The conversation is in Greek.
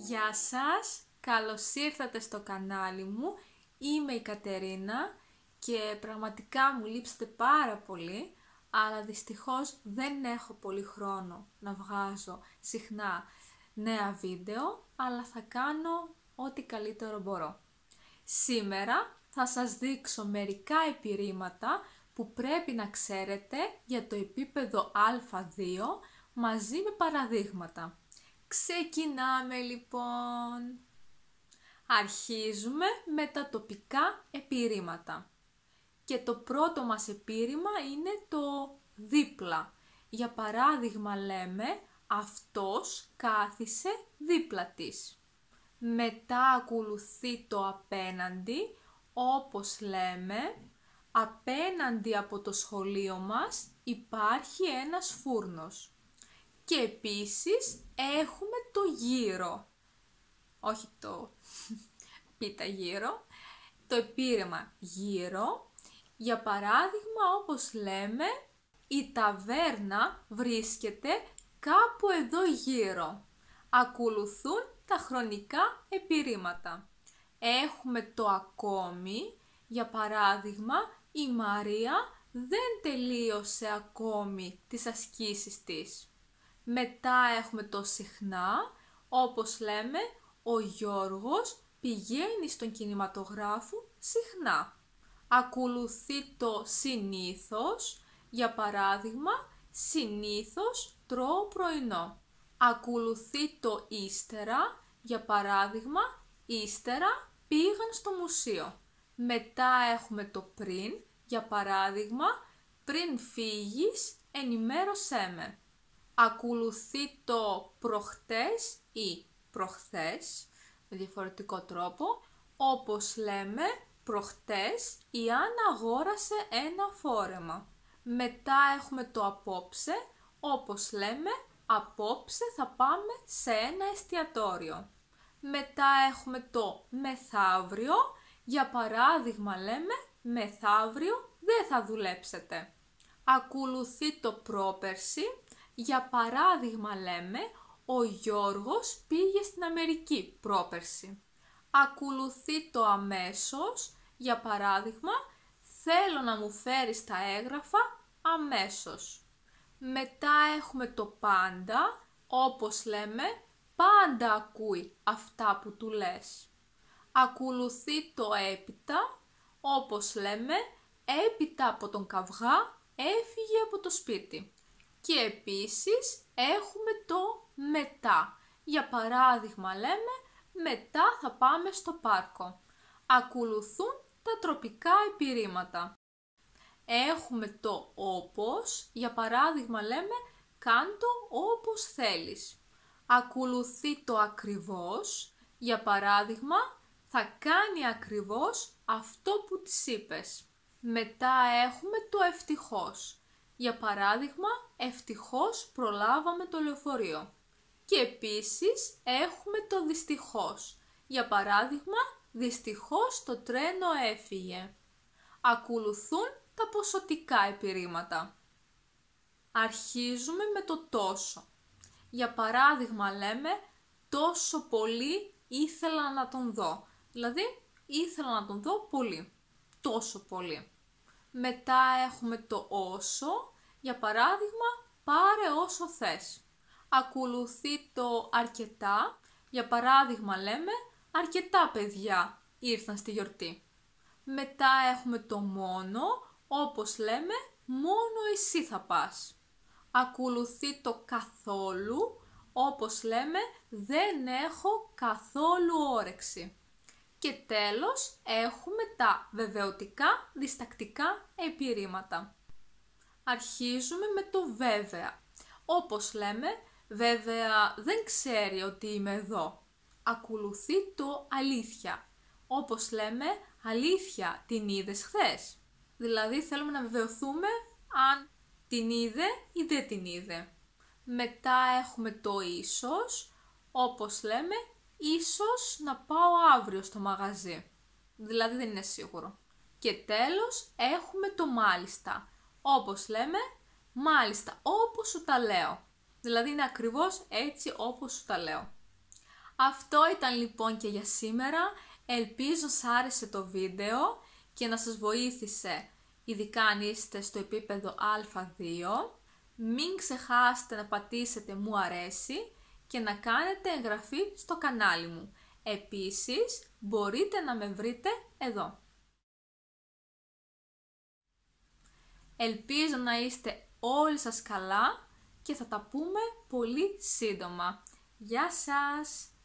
Γεια σας, καλώς ήρθατε στο κανάλι μου. Είμαι η Κατερίνα και πραγματικά μου λείψατε πάρα πολύ, αλλά δυστυχώς δεν έχω πολύ χρόνο να βγάζω συχνά νέα βίντεο, αλλά θα κάνω ό,τι καλύτερο μπορώ. Σήμερα θα σας δείξω μερικά επιρρήματα που πρέπει να ξέρετε για το επίπεδο Α2 μαζί με παραδείγματα. Ξεκινάμε λοιπόν! Αρχίζουμε με τα τοπικά επιρρήματα. Και το πρώτο μας επιρρήμα είναι το δίπλα. Για παράδειγμα λέμε αυτός κάθισε δίπλα της. Μετά ακολουθεί το απέναντι, όπως λέμε απέναντι από το σχολείο μας υπάρχει ένας φούρνος. Και επίσης έχουμε το γύρο, όχι το πίτα γύρο, το επιρρήμα γύρο. Για παράδειγμα, όπως λέμε, η ταβέρνα βρίσκεται κάπου εδώ γύρω. Ακολουθούν τα χρονικά επιρρήματα. Έχουμε το ακόμη, για παράδειγμα, η Μαρία δεν τελείωσε ακόμη τις ασκήσεις της. Μετά έχουμε το συχνά, όπως λέμε, ο Γιώργος πηγαίνει στον κινηματογράφο συχνά. Ακολουθεί το συνήθως, για παράδειγμα, συνήθως τρώω πρωινό. Ακολουθεί το ύστερα, για παράδειγμα, ύστερα πήγαν στο μουσείο. Μετά έχουμε το πριν, για παράδειγμα, πριν φύγεις ενημέρωσέ με. Ακολουθεί το προχτές ή προχθές, με διαφορετικό τρόπο, όπως λέμε προχτές η Άννα αγόρασε ένα φόρεμα. Μετά έχουμε το απόψε, όπως λέμε απόψε θα πάμε σε ένα εστιατόριο. Μετά έχουμε το μεθαύριο, για παράδειγμα λέμε μεθαύριο δεν θα δουλέψετε. Ακολουθεί το πρόπερση, για παράδειγμα λέμε ο Γιώργος πήγε στην Αμερική πρόπερση. Ακολουθεί το αμέσως, για παράδειγμα θέλω να μου φέρεις τα έγγραφα αμέσως. Μετά έχουμε το πάντα, όπως λέμε πάντα ακούει αυτά που του λες. Ακολουθεί το έπειτα, όπως λέμε έπειτα από τον καυγά έφυγε από το σπίτι. Και επίσης έχουμε το μετά. Για παράδειγμα λέμε μετά θα πάμε στο πάρκο. Ακολουθούν τα τροπικά επιρρήματα. Έχουμε το όπως, για παράδειγμα λέμε κάντο όπως θέλεις. Ακολουθεί το ακριβώς, για παράδειγμα θα κάνει ακριβώς αυτό που της είπες. Μετά έχουμε το ευτυχώς. Για παράδειγμα, ευτυχώς προλάβαμε το λεωφορείο. Και επίσης έχουμε το δυστυχώς. Για παράδειγμα, δυστυχώς το τρένο έφυγε. Ακολουθούν τα ποσοτικά επιρρήματα. Αρχίζουμε με το τόσο. Για παράδειγμα λέμε τόσο πολύ ήθελα να τον δω. Δηλαδή ήθελα να τον δω πολύ. Τόσο πολύ. Μετά έχουμε το όσο, για παράδειγμα πάρε όσο θες. Ακολουθεί το αρκετά, για παράδειγμα λέμε αρκετά παιδιά ήρθαν στη γιορτή. Μετά έχουμε το μόνο, όπως λέμε μόνο εσύ θα πας. Ακολουθεί το καθόλου, όπως λέμε δεν έχω καθόλου όρεξη. Και τέλος έχουμε τα βεβαιωτικά διστακτικά επιρρήματα. Αρχίζουμε με το βέβαια. Όπως λέμε, βέβαια δεν ξέρει ότι είμαι εδώ. Ακολουθεί το αλήθεια. Όπως λέμε, αλήθεια την είδες χθες. Δηλαδή θέλουμε να βεβαιωθούμε αν την είδε ή δεν την είδε. Μετά έχουμε το ίσως, όπως λέμε, ίσως να πάω αύριο στο μαγαζί. Δηλαδή δεν είναι σίγουρο. Και τέλος έχουμε το μάλιστα. Όπως λέμε, μάλιστα όπως σου τα λέω. Δηλαδή είναι ακριβώς έτσι όπως σου τα λέω. Αυτό ήταν λοιπόν και για σήμερα. Ελπίζω σας άρεσε το βίντεο και να σας βοήθησε, ειδικά αν είστε στο επίπεδο Α2. Μην ξεχάσετε να πατήσετε μου αρέσει και να κάνετε εγγραφή στο κανάλι μου. Επίσης, μπορείτε να με βρείτε εδώ. Ελπίζω να είστε όλοι σας καλά και θα τα πούμε πολύ σύντομα. Γεια σας!